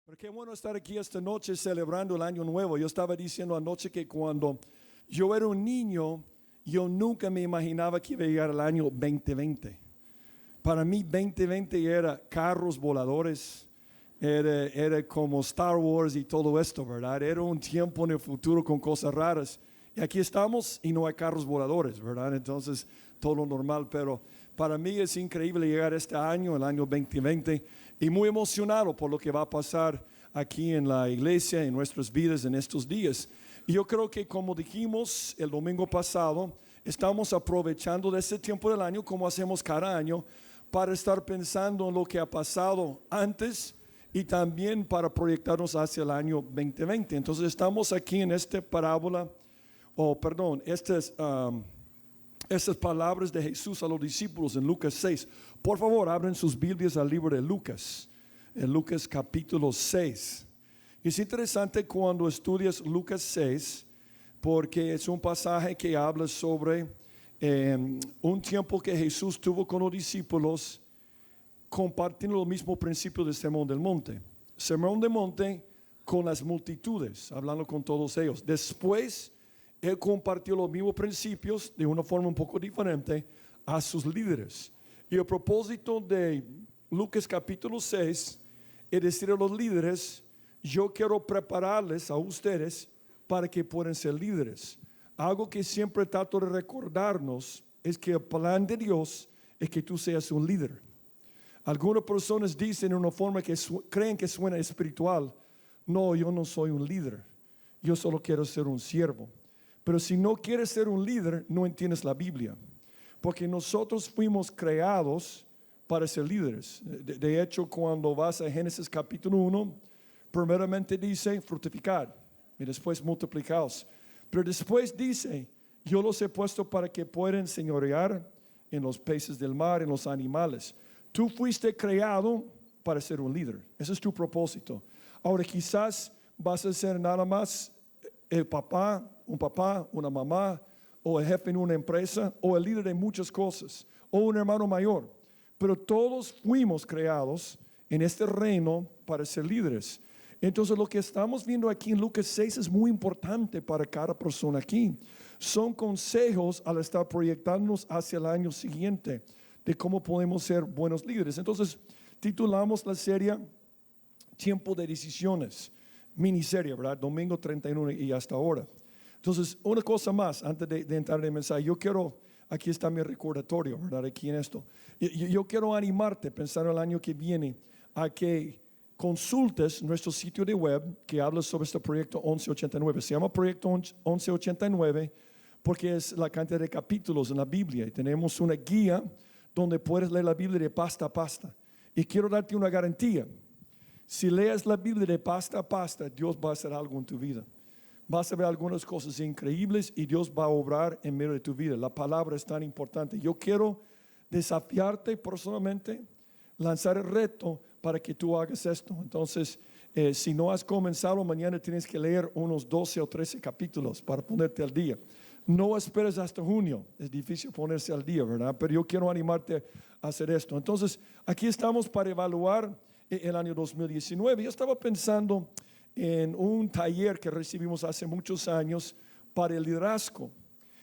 Pero qué bueno estar aquí esta noche celebrando el Año Nuevo. Yo estaba diciendo anoche que cuando yo era un niño, yo nunca me imaginaba que iba a llegar el año 2020. Para mí 2020 era carros voladores, era como Star Wars y todo esto, ¿verdad? Era un tiempo en el futuro con cosas raras. Y aquí estamos y no hay carros voladores, ¿verdad? Entonces, todo normal, pero para mí es increíble llegar este año, el año 2020, y muy emocionado por lo que va a pasar aquí en la iglesia, en nuestras vidas en estos días. Y yo creo que, como dijimos el domingo pasado, estamos aprovechando de este tiempo del año, como hacemos cada año, para estar pensando en lo que ha pasado antes y también para proyectarnos hacia el año 2020. Entonces estamos aquí en esta parábola, estas palabras de Jesús a los discípulos en Lucas 6. Por favor, abren sus Biblias al libro de Lucas, en Lucas capítulo 6. Es interesante cuando estudias Lucas 6, porque es un pasaje que habla sobre un tiempo que Jesús tuvo con los discípulos, compartiendo los mismos principios del Sermón del Monte. Sermón del Monte con las multitudes, hablando con todos ellos. Después, Él compartió los mismos principios de una forma un poco diferente a sus líderes. Y el propósito de Lucas capítulo 6 es decir a los líderes: yo quiero prepararles a ustedes para que puedan ser líderes. Algo que siempre trato de recordarnos es que el plan de Dios es que tú seas un líder. Algunas personas dicen de una forma que creen que suena espiritual: no, yo no soy un líder, yo solo quiero ser un siervo. Pero si no quieres ser un líder, no entiendes la Biblia, porque nosotros fuimos creados para ser líderes. De hecho, cuando vas a Génesis capítulo 1, primeramente dice fructificar y después multiplicaos. Pero después dice: yo los he puesto para que puedan señorear en los peces del mar, en los animales. Tú fuiste creado para ser un líder. Ese es tu propósito. Ahora quizás vas a ser nada más un papá, una mamá, o el jefe en una empresa, o el líder de muchas cosas, o un hermano mayor. Pero todos fuimos creados en este reino para ser líderes. Entonces lo que estamos viendo aquí en Lucas 6 es muy importante para cada persona aquí. Son consejos al estar proyectándonos hacia el año siguiente de cómo podemos ser buenos líderes. Entonces titulamos la serie Tiempo de Decisiones, miniserie, ¿verdad? Domingo 31 y hasta ahora. Entonces, una cosa más antes de entrar en el mensaje. Yo quiero, aquí está mi recordatorio, ¿verdad? Aquí en esto. Yo quiero animarte a pensar el año que viene a que consultes nuestro sitio de web que habla sobre este proyecto 1189. Se llama Proyecto 1189 porque es la cantidad de capítulos en la Biblia. Y tenemos una guía donde puedes leer la Biblia de pasta a pasta. Y quiero darte una garantía. Si lees la Biblia de pasta a pasta, Dios va a hacer algo en tu vida. Vas a ver algunas cosas increíbles y Dios va a obrar en medio de tu vida. La palabra es tan importante. Yo quiero desafiarte personalmente, lanzar el reto para que tú hagas esto. Entonces, si no has comenzado, mañana tienes que leer unos 12 o 13 capítulos para ponerte al día. No esperes hasta junio, es difícil ponerse al día, ¿verdad? Pero yo quiero animarte a hacer esto. Entonces, aquí estamos para evaluar el año 2019. Yo estaba pensando en un taller que recibimos hace muchos años para el liderazgo.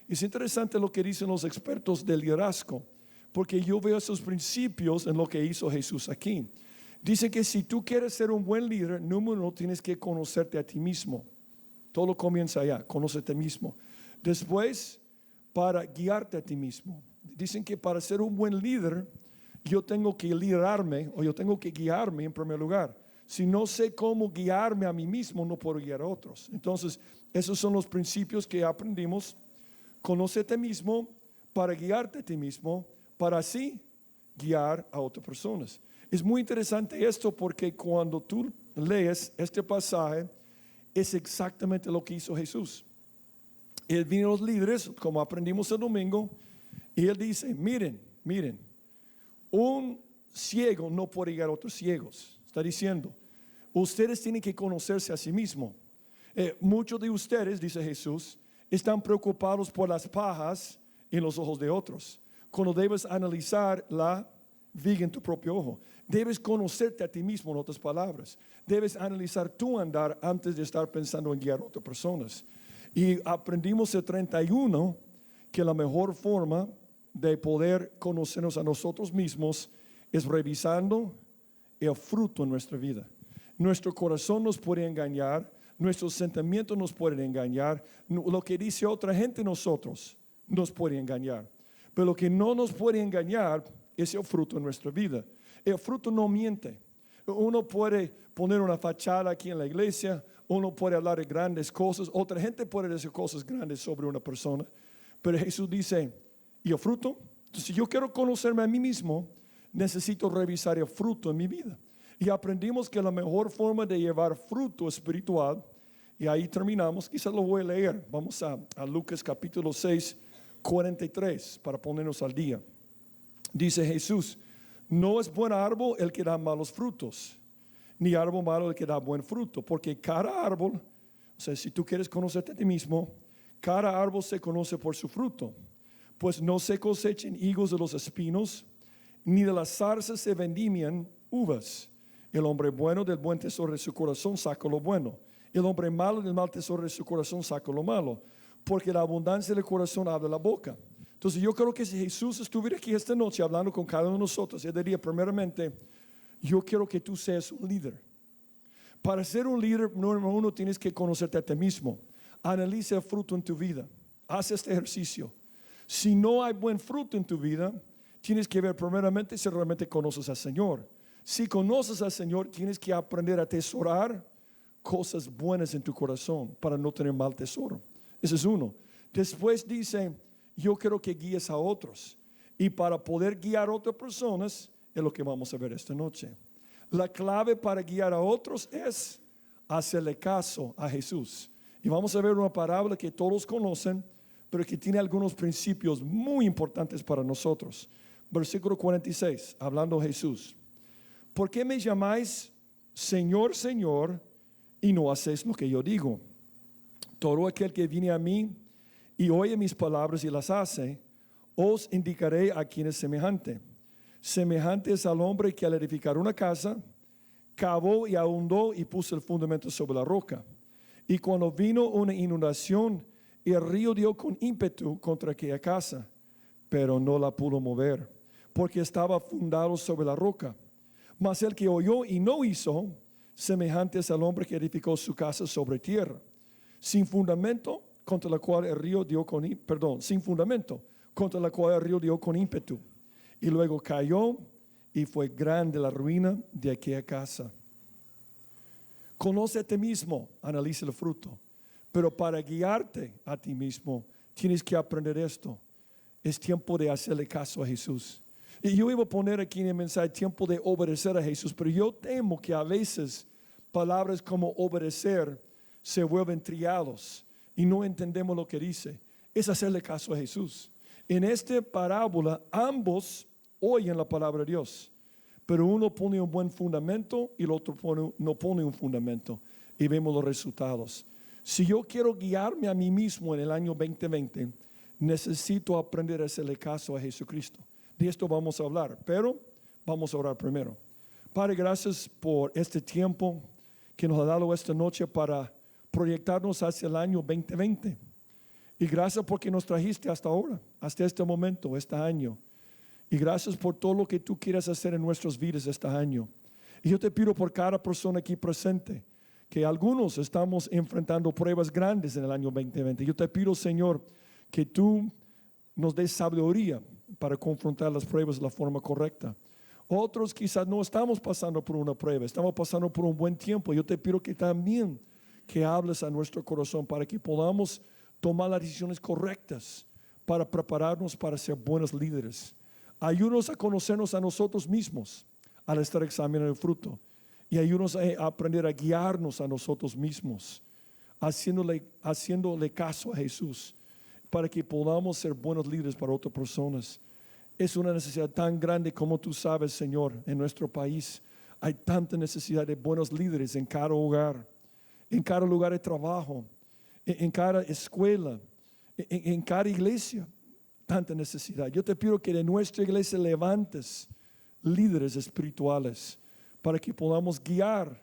Es interesante lo que dicen los expertos del liderazgo, porque yo veo esos principios en lo que hizo Jesús aquí. Dice que si tú quieres ser un buen líder, número uno, tienes que conocerte a ti mismo. Todo comienza allá, conócete a ti mismo. Después, para guiarte a ti mismo. Dicen que para ser un buen líder, yo tengo que liderarme, o yo tengo que guiarme en primer lugar. Si no sé cómo guiarme a mí mismo, no puedo guiar a otros. Entonces, esos son los principios que aprendimos. Conócete a ti mismo para guiarte a ti mismo, para así guiar a otras personas. Es muy interesante esto porque cuando tú lees este pasaje, es exactamente lo que hizo Jesús. Él vino a los líderes, como aprendimos el domingo, y él dice: miren, un ciego no puede guiar a otros ciegos. Está diciendo, ustedes tienen que conocerse a sí mismos. Muchos de ustedes, dice Jesús, están preocupados por las pajas en los ojos de otros, cuando debes analizar la viga en tu propio ojo. Debes conocerte a ti mismo, en otras palabras. Debes analizar tu andar antes de estar pensando en guiar a otras personas. Y aprendimos el 31 que la mejor forma de poder conocernos a nosotros mismos es revisando el fruto en nuestra vida. Nuestro corazón nos puede engañar, nuestros sentimientos nos pueden engañar, lo que dice otra gente de nosotros nos puede engañar. Pero lo que no nos puede engañar es el fruto en nuestra vida. El fruto no miente. Uno puede poner una fachada aquí en la iglesia, uno puede hablar de grandes cosas, otra gente puede decir cosas grandes sobre una persona, pero Jesús dice, ¿y el fruto? Entonces, si yo quiero conocerme a mí mismo, necesito revisar el fruto en mi vida. Y aprendimos que la mejor forma de llevar fruto espiritual, y ahí terminamos, quizás lo voy a leer, vamos a Lucas capítulo 6, 43, para ponernos al día. Dice Jesús, no es buen árbol el que da malos frutos, ni árbol malo el que da buen fruto, porque cada árbol, o sea, si tú quieres conocerte a ti mismo, cada árbol se conoce por su fruto, pues no se cosechen higos de los espinos, ni de las zarzas se vendimian uvas. El hombre bueno del buen tesoro de su corazón saca lo bueno, el hombre malo del mal tesoro de su corazón saca lo malo, porque la abundancia del corazón habla la boca. Entonces yo creo que si Jesús estuviera aquí esta noche hablando con cada uno de nosotros, él diría primeramente, yo quiero que tú seas un líder. Para ser un líder, número uno, tienes que conocerte a ti mismo. Analiza el fruto en tu vida. Haz este ejercicio. Si no hay buen fruto en tu vida, tienes que ver primeramente si realmente conoces al Señor. Si conoces al Señor, tienes que aprender a atesorar cosas buenas en tu corazón para no tener mal tesoro. Ese es uno. Después dice, yo quiero que guíes a otros. Y para poder guiar a otras personas, es lo que vamos a ver esta noche. La clave para guiar a otros es hacerle caso a Jesús. Y vamos a ver una parábola que todos conocen, pero que tiene algunos principios muy importantes para nosotros. Versículo 46, hablando Jesús. ¿Por qué me llamáis Señor, Señor, y no hacéis lo que yo digo? Todo aquel que viene a mí y oye mis palabras y las hace, os indicaré a quién es semejante. Semejante es al hombre que al edificar una casa, cavó y ahondó y puso el fundamento sobre la roca. Y cuando vino una inundación, el río dio con ímpetu contra aquella casa, pero no la pudo mover, porque estaba fundado sobre la roca. Mas el que oyó y no hizo, semejante es al hombre que edificó su casa sobre tierra, sin fundamento, contra la cual el río dio con sin fundamento, contra la cual el río dio con ímpetu. Y luego cayó y fue grande la ruina de aquella casa. Conoce a ti mismo, analiza el fruto. Pero para guiarte a ti mismo, tienes que aprender esto. Es tiempo de hacerle caso a Jesús. Y yo iba a poner aquí en el mensaje tiempo de obedecer a Jesús, pero yo temo que a veces palabras como obedecer se vuelven trillados y no entendemos lo que dice. Es hacerle caso a Jesús. En esta parábola ambos oyen la palabra de Dios, pero uno pone un buen fundamento y el otro no pone un fundamento, y vemos los resultados. Si yo quiero guiarme a mí mismo en el año 2020, necesito aprender a hacerle caso a Jesucristo. De esto vamos a hablar, pero vamos a orar primero. Padre, gracias por este tiempo que nos ha dado esta noche para proyectarnos hacia el año 2020. Y gracias porque nos trajiste hasta ahora, hasta este momento, este año. Y gracias por todo lo que tú quieres hacer en nuestras vidas este año. Y yo te pido por cada persona aquí presente, que algunos estamos enfrentando pruebas grandes en el año 2020. Yo te pido, Señor, que tú nos des sabiduría para confrontar las pruebas de la forma correcta. Otros quizás no estamos pasando por una prueba, estamos pasando por un buen tiempo. Yo te pido que también que hables a nuestro corazón para que podamos tomar las decisiones correctas para prepararnos para ser buenos líderes. Ayúdanos a conocernos a nosotros mismos al estar examinando el fruto, y ayúdanos a aprender a guiarnos a nosotros mismos, haciéndole caso a Jesús, para que podamos ser buenos líderes para otras personas. Es una necesidad tan grande como tú sabes, Señor, en nuestro país. Hay tanta necesidad de buenos líderes en cada hogar, en cada lugar de trabajo, en cada escuela, en cada iglesia. Tanta necesidad. Yo te pido que de nuestra iglesia levantes líderes espirituales para que podamos guiar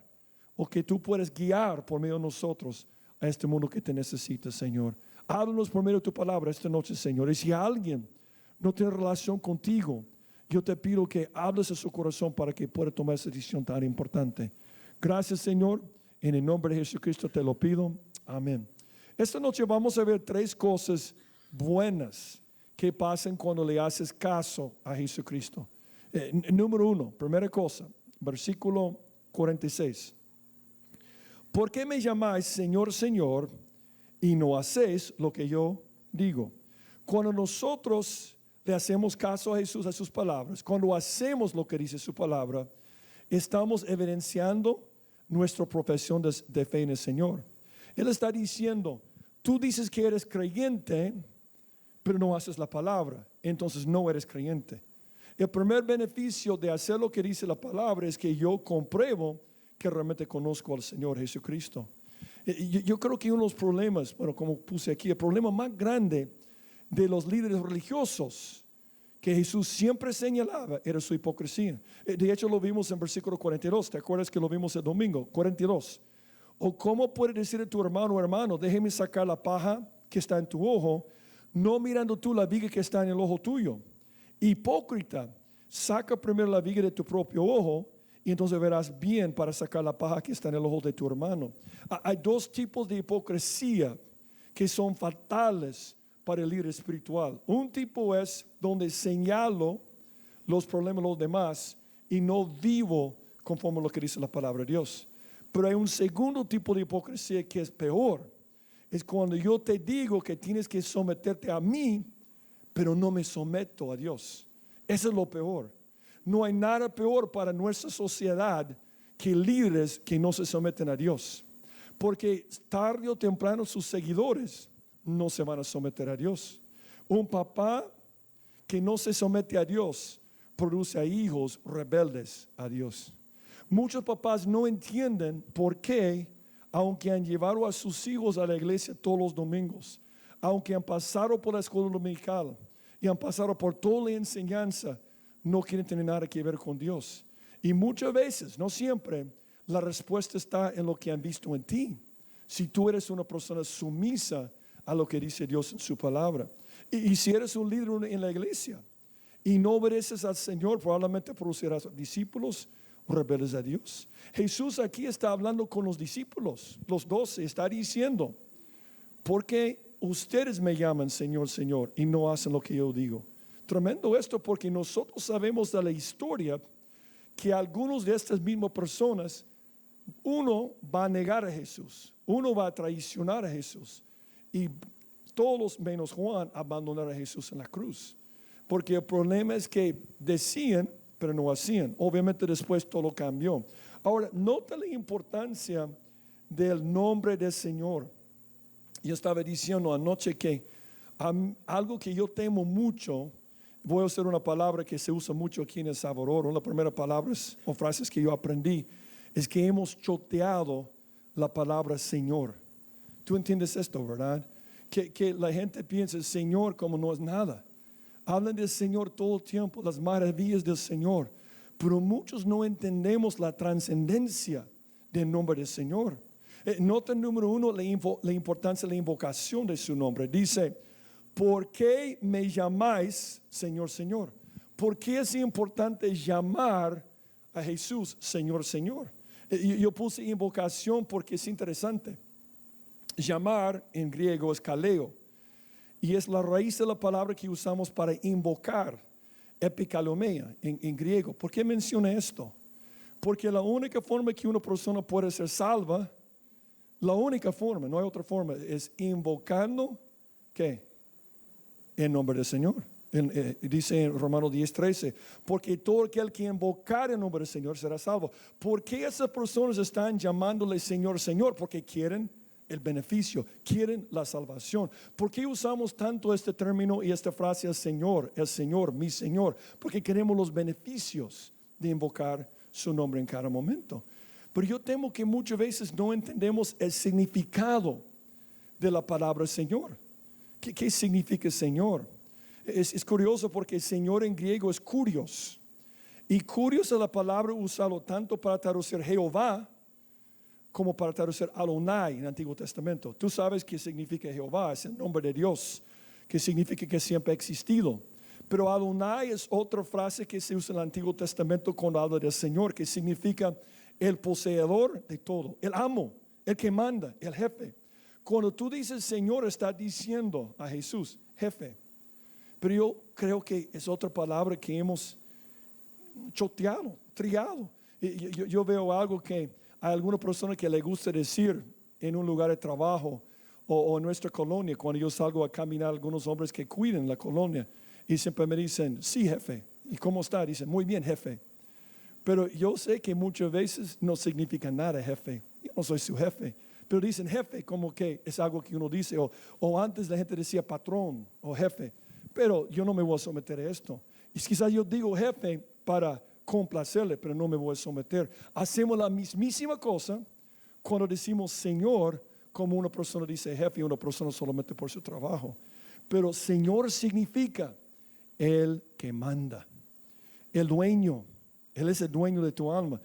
o que tú puedas guiar por medio de nosotros a este mundo que te necesita, Señor. Háblanos por medio de tu palabra esta noche, Señor. Y si alguien no tiene relación contigo, yo te pido que hables a su corazón para que pueda tomar esa decisión tan importante. Gracias, Señor. En el nombre de Jesucristo te lo pido. Amén. Esta noche vamos a ver 3 cosas buenas que pasan cuando le haces caso a Jesucristo. Número 1, primera cosa, versículo 46. ¿Por qué me llamáis Señor, Señor, y no hacéis lo que yo digo? Cuando nosotros le hacemos caso a Jesús, a sus palabras, cuando hacemos lo que dice su palabra, estamos evidenciando nuestra profesión de fe en el Señor. Él está diciendo, tú dices que eres creyente, pero no haces la palabra, entonces no eres creyente. El primer beneficio de hacer lo que dice la palabra es que yo compruebo que realmente conozco al Señor Jesucristo. Yo creo que uno de los problemas, bueno, como puse aquí, el problema más grande de los líderes religiosos que Jesús siempre señalaba era su hipocresía. De hecho lo vimos en versículo 42, ¿te acuerdas que lo vimos el domingo? 42. O cómo puede decir a tu hermano, hermano, déjeme sacar la paja que está en tu ojo, no mirando tú la viga que está en el ojo tuyo. Hipócrita, saca primero la viga de tu propio ojo y entonces verás bien para sacar la paja que está en el ojo de tu hermano. Hay 2 tipos de hipocresía que son fatales para el líder espiritual. Un tipo es donde señalo los problemas de los demás y no vivo conforme a lo que dice la palabra de Dios. Pero hay un segundo tipo de hipocresía que es peor. Es cuando yo te digo que tienes que someterte a mí, pero no me someto a Dios. Eso es lo peor. No hay nada peor para nuestra sociedad que líderes que no se someten a Dios. Porque tarde o temprano sus seguidores no se van a someter a Dios. Un papá que no se somete a Dios produce a hijos rebeldes a Dios. Muchos papás no entienden por qué, aunque han llevado a sus hijos a la iglesia todos los domingos, aunque han pasado por la escuela dominical y han pasado por toda la enseñanza, no quieren tener nada que ver con Dios. Y muchas veces, no siempre, la respuesta está en lo que han visto en ti. Si tú eres una persona sumisa a lo que dice Dios en su palabra. Y si eres un líder en la iglesia y no obedeces al Señor, probablemente producirás discípulos rebeldes a Dios. Jesús aquí está hablando con los discípulos, los 12, está diciendo, ¿por qué ustedes me llaman Señor, Señor y no hacen lo que yo digo? Tremendo esto, porque nosotros sabemos de la historia que algunos de estas mismas personas, uno va a negar a Jesús, uno va a traicionar a Jesús y todos menos Juan abandonar a Jesús en la cruz. Porque el problema es que decían, pero no hacían. Obviamente después todo cambió. Ahora, nota la importancia del nombre del Señor. Yo estaba diciendo anoche que algo que yo temo mucho, voy a usar una palabra que se usa mucho aquí en El Salvador. Una de las primeras palabras o frases que yo aprendí es que hemos choteado la palabra Señor. Tú entiendes esto, ¿verdad? Que la gente piensa Señor como no es nada. Hablan del Señor todo el tiempo, las maravillas del Señor, pero muchos no entendemos la trascendencia del nombre del Señor. Nota número 1, la importancia de la invocación de su nombre. Dice, ¿por qué me llamáis Señor, Señor? ¿Por qué es importante llamar a Jesús Señor, Señor? Yo puse invocación porque es interesante. Llamar en griego es kaleo. Y es la raíz de la palabra que usamos para invocar, epikalomea en griego. ¿Por qué menciona esto? Porque la única forma que una persona puede ser salva, la única forma, no hay otra forma, es invocando, ¿qué? En nombre del Señor. Dice en Romanos 10:13, porque todo aquel que invocar en nombre del Señor será salvo. ¿Por qué esas personas están llamándole Señor, Señor? Porque quieren el beneficio, quieren la salvación. ¿Por qué usamos tanto este término y esta frase el Señor, mi Señor? Porque queremos los beneficios de invocar su nombre en cada momento. Pero yo temo que muchas veces no entendemos el significado de la palabra Señor. ¿Qué significa Señor? Es curioso porque Señor en griego es kurios. Y curiosa la palabra usado tanto para traducir Jehová como para traducir Adonai en el Antiguo Testamento. Tú sabes qué significa Jehová, es el nombre de Dios, que significa que siempre ha existido. Pero Adonai es otra frase que se usa en el Antiguo Testamento cuando habla del Señor, que significa el poseedor de todo, el amo, el que manda, el jefe. Cuando tú dices Señor, estás diciendo a Jesús, jefe. Pero yo creo que es otra palabra que hemos choteado, triado. Yo veo algo que hay alguna persona que le gusta decir en un lugar de trabajo o en nuestra colonia, cuando yo salgo a caminar, algunos hombres que cuidan la colonia y siempre me dicen, sí jefe, ¿y cómo está? Dicen, muy bien jefe. Pero yo sé que muchas veces no significa nada jefe, yo no soy su jefe, pero dicen jefe como que es algo que uno dice, o antes la gente decía patrón o jefe, pero yo no me voy a someter a esto. Y quizás yo digo jefe para complacerle, pero no me voy a someter. Hacemos la mismísima cosa cuando decimos Señor, como una persona dice jefe y una persona solamente por su trabajo. Pero Señor significa el que manda, el dueño. Él es el dueño de tu alma.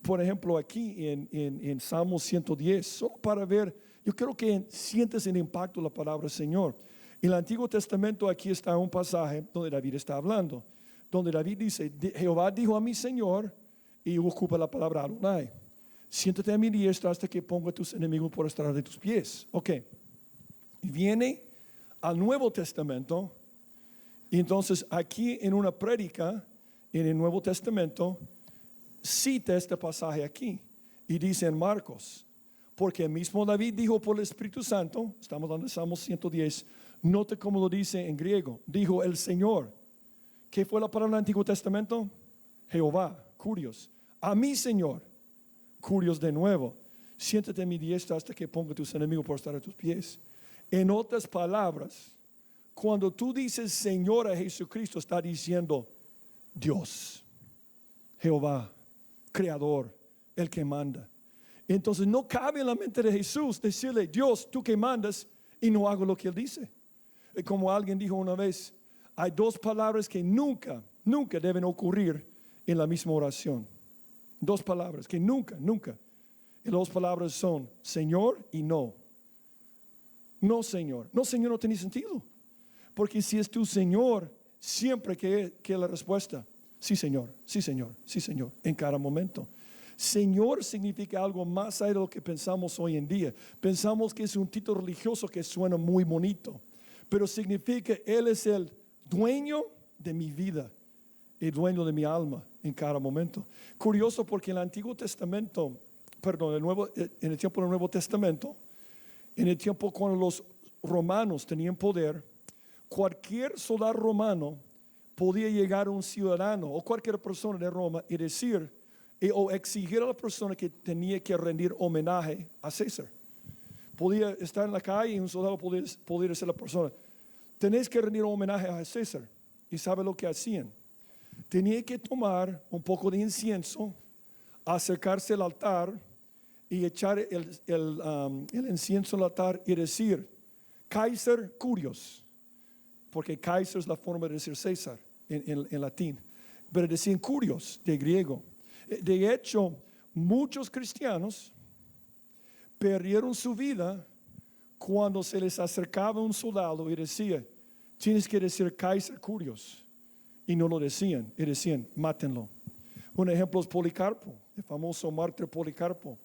Por ejemplo, aquí en Salmo 110, solo para ver, yo creo que sientes el impacto de la palabra Señor. En el Antiguo Testamento aquí está un pasaje donde David está hablando, donde David dice, Jehová dijo a mi Señor, y ocupa la palabra Adonai, siéntate a mi diestra hasta que ponga a tus enemigos por estrado de tus pies. Ok, viene al Nuevo Testamento, y entonces aquí en una prédica, en el Nuevo Testamento, cita este pasaje aquí, y dice en Marcos, porque el mismo David dijo por el Espíritu Santo, estamos hablando de Salmo 110, note cómo lo dice en griego, dijo el Señor. ¿Qué fue la palabra del Antiguo Testamento? Jehová, curios. A mi Señor, curios de nuevo. Siéntate a mi diestra hasta que ponga tus enemigos por estar a tus pies. En otras palabras, cuando tú dices Señor a Jesucristo, está diciendo Dios, Jehová, Creador, el que manda. Entonces no cabe en la mente de Jesús decirle, Dios, tú que mandas, y no hago lo que Él dice. Como alguien dijo una vez, hay dos palabras que nunca deben ocurrir en la misma oración. Dos palabras que nunca. Y las dos palabras son Señor y no. No Señor. No Señor no tiene sentido. Porque si es tu Señor, siempre que la respuesta, sí Señor, sí Señor, sí Señor, en cada momento. Señor significa algo más allá de lo que pensamos hoy en día. Pensamos que es un título religioso que suena muy bonito, pero significa Él es el dueño de mi vida, el dueño de mi alma en cada momento. Curioso porque en el Antiguo Testamento, en el tiempo del Nuevo Testamento, en el tiempo cuando los romanos tenían poder, cualquier soldado romano podía llegar a un ciudadano o cualquier persona de Roma y decir o exigir a la persona que tenía que rendir homenaje a César. Podía estar en la calle y un soldado podía decir a la persona, tenéis que rendir homenaje a César. ¿Y sabe lo que hacían? Tenía que tomar un poco de incienso, acercarse al altar y echar el incienso al altar y decir, Kaiser Curios, porque Kaiser es la forma de decir César en latín, pero decían Curios de griego. De hecho, muchos cristianos perdieron su vida cuando se les acercaba un soldado y decía, tienes que decir Kaiser Curios, y no lo decían, y decían, mátenlo. Un ejemplo es Policarpo, el famoso mártir Policarpo.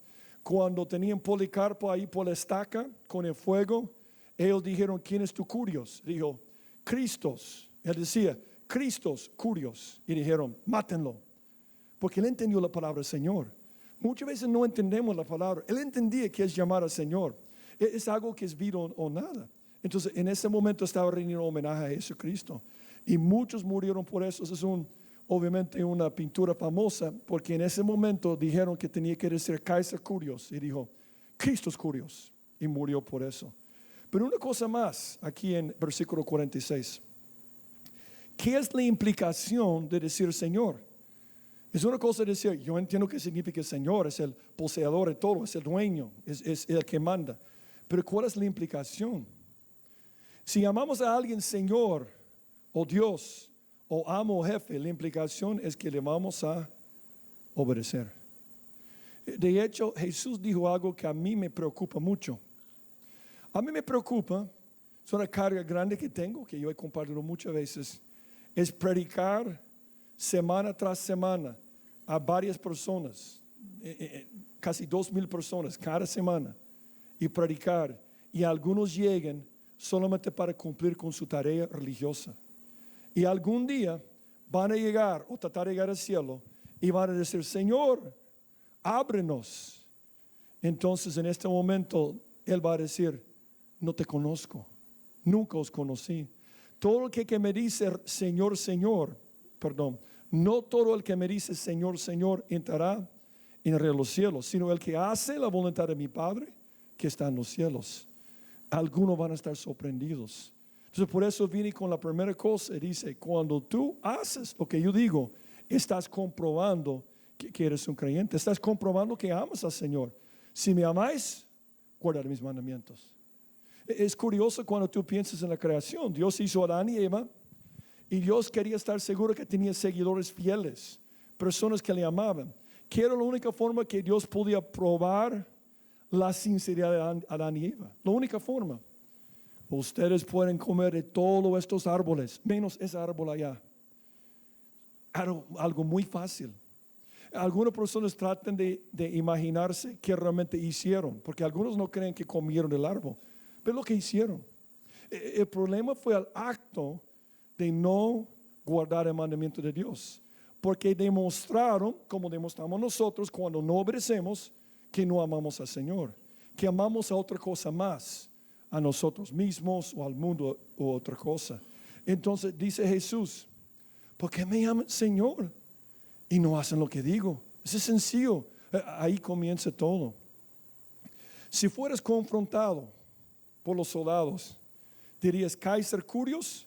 Cuando tenían Policarpo ahí por la estaca con el fuego, ellos dijeron, ¿quién es tu Curios? Dijo, Cristos. Él decía, Cristos Curios, y dijeron, mátenlo. Porque él entendió la palabra Señor. Muchas veces no entendemos la palabra. Él entendía que es llamar al Señor. Es algo que es vida o nada. Entonces en ese momento estaba rindiendo homenaje a Jesucristo. Y muchos murieron por eso. Eso es obviamente una pintura famosa. Porque en ese momento dijeron que tenía que decir Kaiser Curios. Y dijo, Cristos Curios. Y murió por eso. Pero una cosa más aquí en versículo 46. ¿Qué es la implicación de decir Señor? Es una cosa decir, yo entiendo que significa Señor, es el poseedor de todo, es el dueño, es el que manda. Pero ¿cuál es la implicación? Si llamamos a alguien Señor, o Dios, o amo o jefe, la implicación es que le vamos a obedecer. De hecho, Jesús dijo algo que a mí me preocupa mucho. A mí me preocupa, es una carga grande que tengo, que yo he compartido muchas veces, es predicar semana tras semana a varias personas, casi 2,000 personas cada semana, y predicar, y algunos lleguen solamente para cumplir con su tarea religiosa. Y algún día van a llegar o tratar de llegar al cielo y van a decir, Señor, ábrenos. Entonces en este momento Él va a decir, no te conozco, nunca os conocí. Todo el que me dice Señor, Señor, no todo el que me dice Señor, Señor entrará en el reino de los cielos, sino el que hace la voluntad de mi Padre que está en los cielos. Algunos van a estar sorprendidos. Entonces por eso vine con la primera cosa y dice, cuando tú haces lo que yo digo, estás comprobando que eres un creyente, estás comprobando que amas al Señor. Si me amáis, guardad mis mandamientos. Es curioso cuando tú piensas en la creación. Dios hizo a Adán y Eva y Dios quería estar seguro que tenía seguidores fieles, personas que le amaban. Que era la única forma que Dios podía probar la sinceridad de Adán y Eva. La única forma. Ustedes pueden comer de todos estos árboles, menos ese árbol allá. Algo muy fácil. Algunas personas tratan de imaginarse qué realmente hicieron, porque algunos no creen que comieron del árbol, pero lo que hicieron. El problema fue el acto de no guardar el mandamiento de Dios, porque demostraron, como demostramos nosotros cuando no obedecemos, que no amamos al Señor, que amamos a otra cosa más, a nosotros mismos o al mundo o otra cosa. Entonces dice Jesús, ¿por qué me llaman Señor y no hacen lo que digo? Eso es sencillo. Ahí comienza todo. Si fueras confrontado por los soldados, dirías Kaiser Curios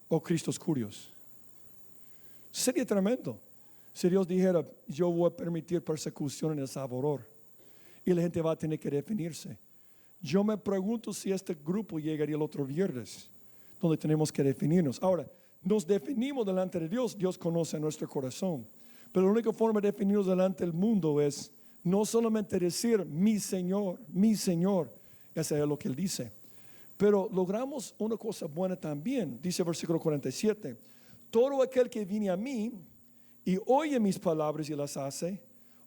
o Cristos Curios. Sería tremendo si Dios dijera, yo voy a permitir persecución en El Salvador y la gente va a tener que definirse. Yo me pregunto si este grupo llegaría el otro viernes, donde tenemos que definirnos. Ahora, nos definimos delante de Dios, Dios conoce nuestro corazón. Pero la única forma de definirnos delante del mundo es no solamente decir mi Señor, eso es lo que Él dice. Pero logramos una cosa buena también, dice el versículo 47. Todo aquel que viene a mí y oye mis palabras y las hace,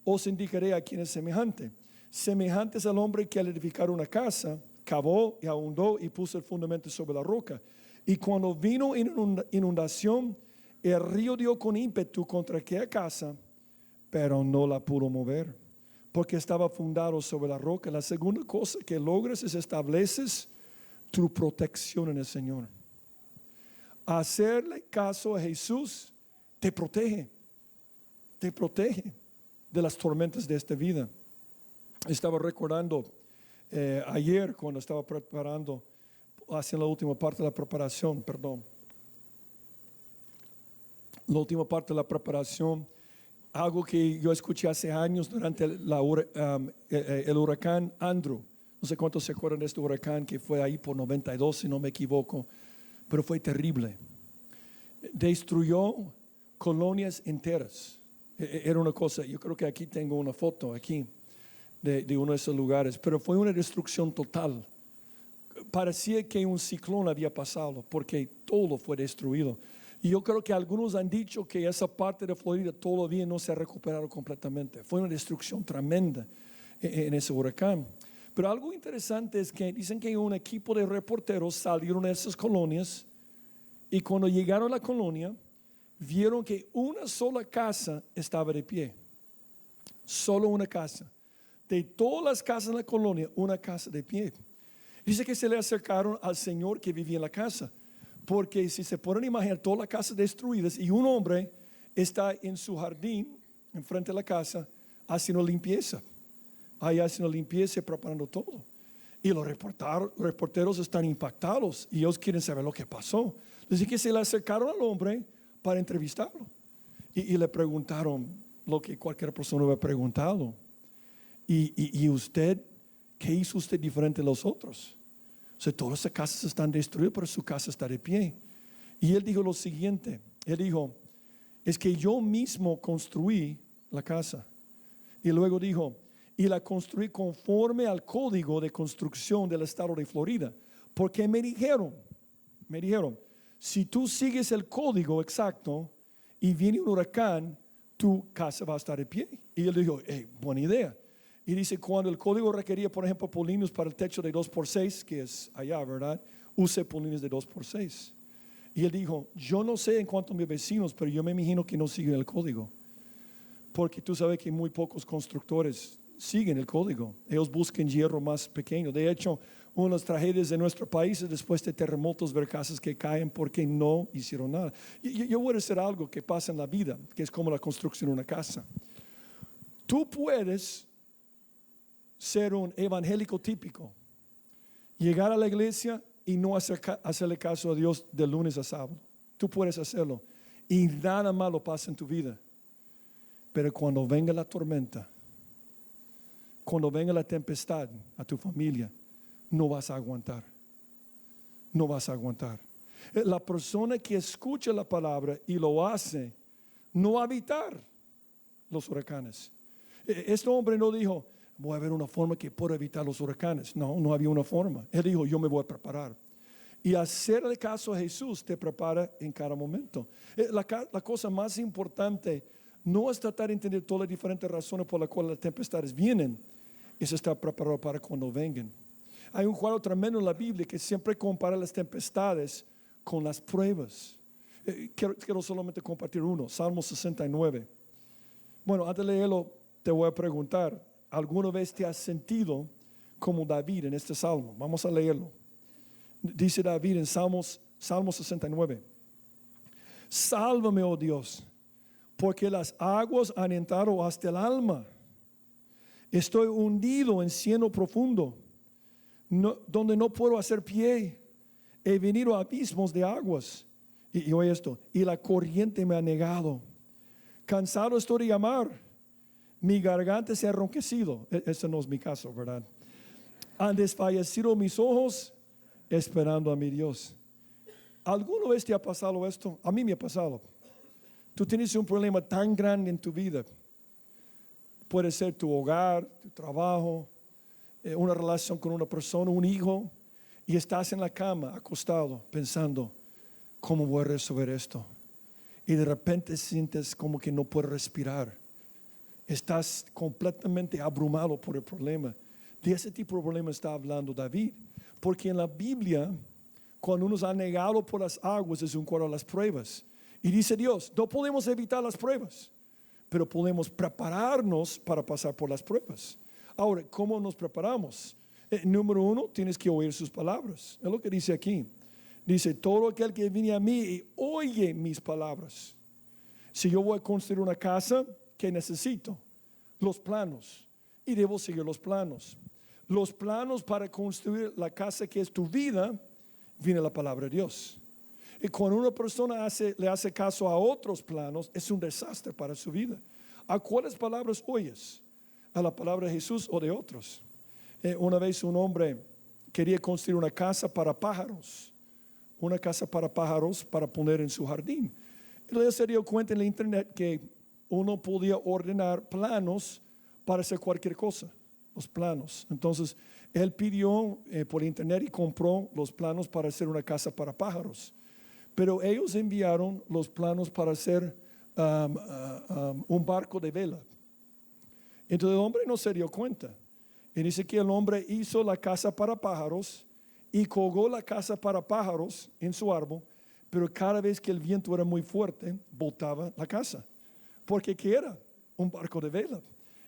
os indicaré a quién es semejante. Semejante es al hombre que al edificar una casa, cavó y ahondó y puso el fundamento sobre la roca. Y cuando vino inundación, el río dio con ímpetu contra aquella casa, pero no la pudo mover, porque estaba fundado sobre la roca. La segunda cosa que logras es estableces tu protección en el Señor. Hacerle caso a Jesús te protege de las tormentas de esta vida. Estaba recordando ayer cuando estaba preparando, haciendo la última parte de la preparación, la última parte de la preparación, algo que yo escuché hace años durante el huracán Andrew. No sé cuántos se acuerdan de este huracán que fue ahí por 92, si no me equivoco, pero fue terrible. Destruyó colonias enteras. Era una cosa, yo creo que aquí tengo una foto aquí de uno de esos lugares, pero fue una destrucción total. Parecía que un ciclón había pasado porque todo fue destruido. Y yo creo que algunos han dicho que esa parte de Florida todavía no se ha recuperado completamente. Fue una destrucción tremenda en ese huracán. Pero algo interesante es que dicen que un equipo de reporteros salieron de esas colonias y cuando llegaron a la colonia vieron que una sola casa estaba de pie. Solo una casa. De todas las casas en la colonia, una casa de pie. Dice que se le acercaron al señor que vivía en la casa. Porque si se pueden imaginar todas las casas destruidas y un hombre está en su jardín, enfrente de la casa, haciendo limpieza. Ahí haciendo limpieza y preparando todo. Y los reporteros están impactados y ellos quieren saber lo que pasó. Dice que se le acercaron al hombre para entrevistarlo. Y le preguntaron lo que cualquier persona hubiera preguntado. ¿Y usted, qué hizo usted diferente de los otros? O sea, todas las casas están destruidas, pero su casa está de pie. Y él dijo lo siguiente, él dijo, es que yo mismo construí la casa. Y luego dijo, y la construí conforme al código de construcción del estado de Florida, porque me dijeron, si tú sigues el código exacto y viene un huracán, tu casa va a estar de pie. Y él dijo, buena idea. Y dice, cuando el código requería, por ejemplo, polinos para el techo de 2x6, que es allá, ¿verdad? Use polinos de 2x6. Y él dijo, yo no sé en cuanto a mis vecinos, pero yo me imagino que no siguen el código. Porque tú sabes que muy pocos constructores siguen el código. Ellos buscan hierro más pequeño. De hecho, una de las tragedias de nuestro país es después de terremotos ver casas que caen porque no hicieron nada. Yo voy a decir algo que pasa en la vida, que es como la construcción de una casa. Tú puedes ser un evangélico típico, llegar a la iglesia y no hacerle caso a Dios de lunes a sábado. Tú puedes hacerlo y nada malo pasa en tu vida. Pero cuando venga la tormenta, cuando venga la tempestad a tu familia, no vas a aguantar. No vas a aguantar. La persona que escucha la palabra y lo hace, no va a evitar los huracanes. Este hombre no dijo, voy a ver una forma que pueda evitar los huracanes. No, no había una forma. Él dijo, yo me voy a preparar. Y hacerle caso a Jesús te prepara en cada momento. La cosa más importante no es tratar de entender todas las diferentes razones por las cuales las tempestades vienen, es estar preparado para cuando vengan. Hay un cuadro tremendo en la Biblia que siempre compara las tempestades con las pruebas. Quiero solamente compartir uno, Salmo 69. Bueno, antes de leerlo, te voy a preguntar, ¿alguna vez te has sentido como David en este salmo? Vamos a leerlo. Dice David en Salmo 69. Sálvame, oh Dios, porque las aguas han entrado hasta el alma. Estoy hundido en cieno profundo, donde no puedo hacer pie. He venido a abismos de aguas. Y oye esto, y la corriente me ha negado. Cansado estoy de llamar. Mi garganta se ha enronquecido. Ese no es mi caso, ¿verdad? Han desfallecido mis ojos esperando a mi Dios. ¿Alguna vez te ha pasado esto? A mí me ha pasado. Tú tienes un problema tan grande en tu vida. Puede ser tu hogar, tu trabajo, una relación con una persona, un hijo, y estás en la cama acostado pensando, ¿cómo voy a resolver esto? Y de repente sientes como que no puedes respirar. Estás completamente abrumado por el problema. De ese tipo de problema está hablando David. Porque en la Biblia, cuando nos ha negado por las aguas, es un cuadro de las pruebas. Y dice Dios, no podemos evitar las pruebas, pero podemos prepararnos para pasar por las pruebas. Ahora, ¿cómo nos preparamos? Número uno, tienes que oír sus palabras. Es lo que dice aquí. Dice, todo aquel que viene a mí y oye mis palabras. Si yo voy a construir una casa, ¿qué necesito? Los planos. Y debo seguir los planos. Los planos para construir la casa que es tu vida, viene la palabra de Dios. Y cuando una persona le hace caso a otros planos, es un desastre para su vida. ¿A cuáles palabras oyes? ¿A la palabra de Jesús o de otros? Una vez un hombre quería construir una casa para pájaros. Una casa para pájaros para poner en su jardín. Y luego se dio cuenta en la internet que uno podía ordenar planos para hacer cualquier cosa. Los planos. Entonces, él pidió por internet y compró los planos para hacer una casa para pájaros. Pero ellos enviaron los planos para hacer un barco de vela. Entonces el hombre no se dio cuenta. Y dice que el hombre hizo la casa para pájaros y colgó la casa para pájaros en su árbol, pero cada vez que el viento era muy fuerte, botaba la casa. Porque ¿qué era? Un barco de vela.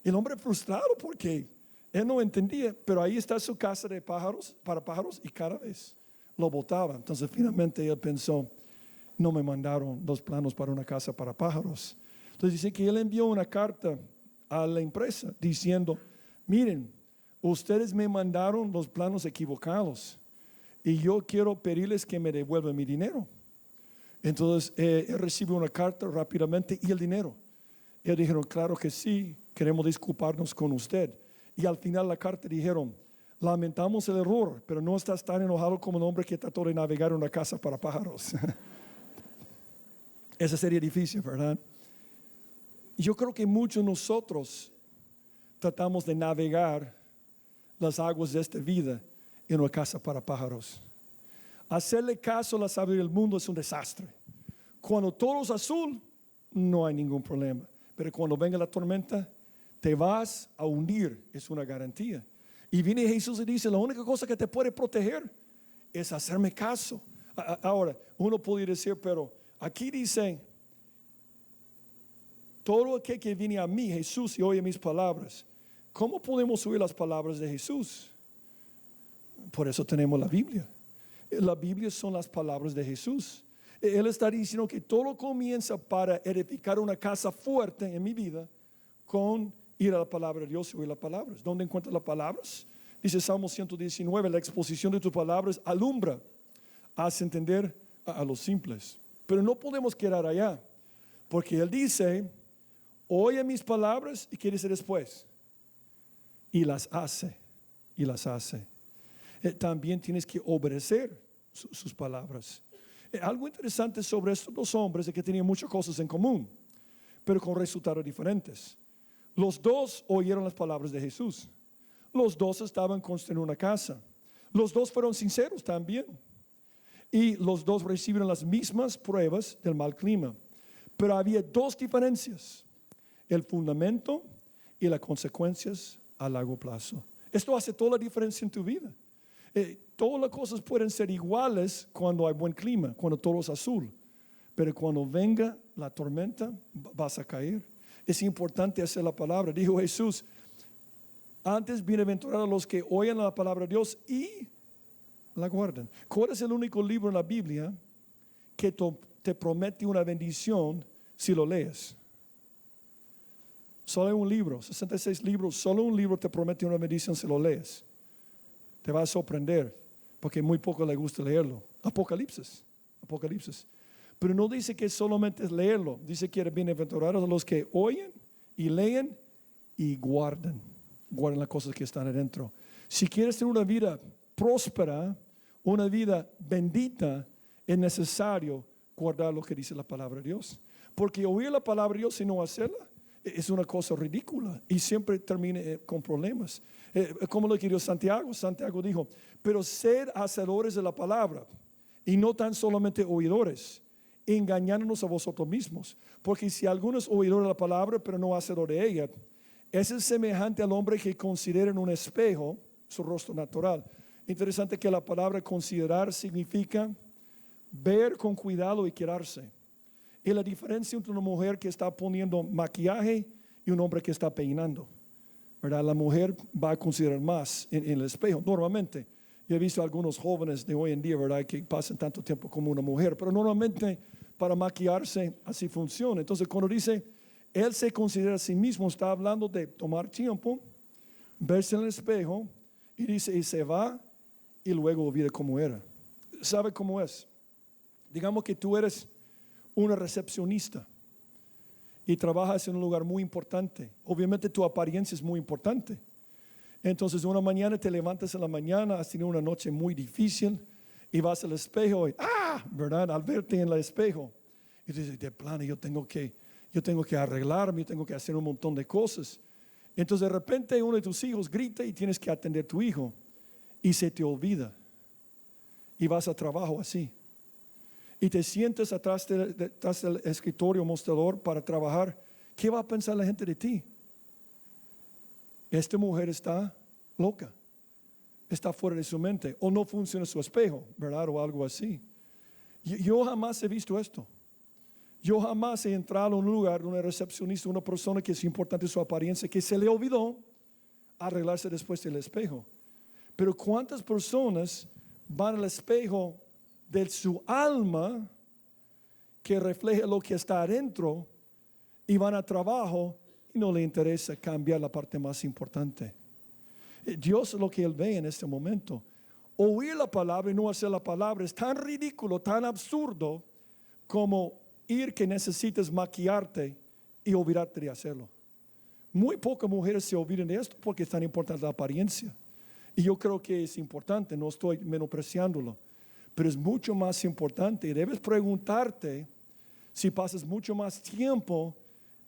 El hombre frustrado porque él no entendía, pero ahí está su casa de pájaros, para pájaros, y cada vez lo botaba. Entonces finalmente él pensó, no me mandaron los planos para una casa para pájaros. Entonces dice que él envió una carta a la empresa diciendo, miren, ustedes me mandaron los planos equivocados y yo quiero pedirles que me devuelvan mi dinero. Entonces él recibió una carta rápidamente y el dinero. Ellos dijeron, claro que sí, queremos disculparnos con usted. Y al final la carta dijeron, lamentamos el error, pero no estás tan enojado como el hombre que trató de navegar una casa para pájaros. Esa sería difícil, ¿verdad? Yo creo que muchos de nosotros tratamos de navegar las aguas de esta vida en una casa para pájaros. Hacerle caso a la sabiduría del mundo es un desastre. Cuando todo es azul, no hay ningún problema. Pero cuando venga la tormenta, te vas a hundir, es una garantía. Y viene Jesús y dice, la única cosa que te puede proteger es hacerme caso. Ahora, uno podría decir, pero aquí dice, todo aquel que viene a mí, Jesús, y oye mis palabras. ¿Cómo podemos oír las palabras de Jesús? Por eso tenemos la Biblia. La Biblia son las palabras de Jesús. Él está diciendo que todo comienza para edificar una casa fuerte en mi vida con ir a la palabra de Dios y oír las palabras. ¿Dónde encuentras las palabras? Dice Salmo 119, la exposición de tus palabras alumbra, hace entender a los simples. Pero no podemos quedar allá, porque Él dice, oye mis palabras, y ¿qué dice después? Y las hace, y las hace. También tienes que obedecer sus palabras. Algo interesante sobre estos dos hombres es que tenían muchas cosas en común, pero con resultados diferentes. Los dos oyeron las palabras de Jesús. Los dos estaban construyendo una casa. Los dos fueron sinceros también. Y los dos recibieron las mismas pruebas del mal clima. Pero había dos diferencias: el fundamento y las consecuencias a largo plazo. Esto hace toda la diferencia en tu vida. Todas las cosas pueden ser iguales cuando hay buen clima, cuando todo es azul. Pero cuando venga la tormenta, vas a caer. Es importante hacer la palabra. Dijo Jesús, antes bienaventurados los que oyen la palabra de Dios y la guardan. ¿Cuál es el único libro en la Biblia que te promete una bendición si lo lees? Solo un libro, 66 libros, solo un libro te promete una bendición si lo lees. Te va a sorprender, porque muy poco le gusta leerlo. Apocalipsis. Pero no dice que solamente es leerlo, dice que eres bienaventurados a los que oyen y leen y guardan las cosas que están adentro. Si quieres tener una vida próspera, una vida bendita, es necesario guardar lo que dice la palabra de Dios. Porque oír la palabra de Dios y no hacerla es una cosa ridícula y siempre termina con problemas. Como lo que dio Santiago dijo, pero sed hacedores de la palabra y no tan solamente oidores, engañándonos a vosotros mismos. Porque si alguno es oidor de la palabra pero no hacedor de ella, es semejante al hombre que considera en un espejo su rostro natural. Interesante que la palabra considerar significa ver con cuidado y quedarse. Y la diferencia entre una mujer que está poniendo maquillaje y un hombre que está peinando, ¿verdad? La mujer va a considerar más en el espejo, normalmente. Yo he visto a algunos jóvenes de hoy en día, ¿verdad?, que pasan tanto tiempo como una mujer, pero normalmente para maquillarse así funciona. Entonces cuando dice, él se considera a sí mismo, está hablando de tomar tiempo, verse en el espejo, y dice, y se va, y luego olvida cómo era. ¿Sabe cómo es? Digamos que tú eres una recepcionista y trabajas en un lugar muy importante. Obviamente tu apariencia es muy importante. Entonces una mañana te levantas en la mañana, has tenido una noche muy difícil y vas al espejo y ¿verdad? Al verte en el espejo y dices, de plano yo tengo que arreglarme, yo tengo que hacer un montón de cosas. Entonces de repente uno de tus hijos grita y tienes que atender a tu hijo y se te olvida y vas a trabajo así. Y te sientes atrás del escritorio mostrador para trabajar. ¿Qué va a pensar la gente de ti? Esta mujer está loca, está fuera de su mente, o no funciona su espejo, ¿verdad? O algo así. Yo jamás he visto esto. Yo jamás he entrado en un lugar de una recepcionista, una persona que es importante su apariencia, que se le olvidó arreglarse después del espejo. Pero ¿cuántas personas van al espejo de su alma que refleja lo que está adentro y van a trabajo y no le interesa cambiar la parte más importante? Dios es lo que Él ve en este momento. Oír la palabra y no hacer la palabra es tan ridículo, tan absurdo como ir que necesites maquillarte y olvidarte de hacerlo. Muy pocas mujeres se olvidan de esto porque es tan importante la apariencia. Y yo creo que es importante, no estoy menospreciándolo, pero es mucho más importante. Y debes preguntarte si pasas mucho más tiempo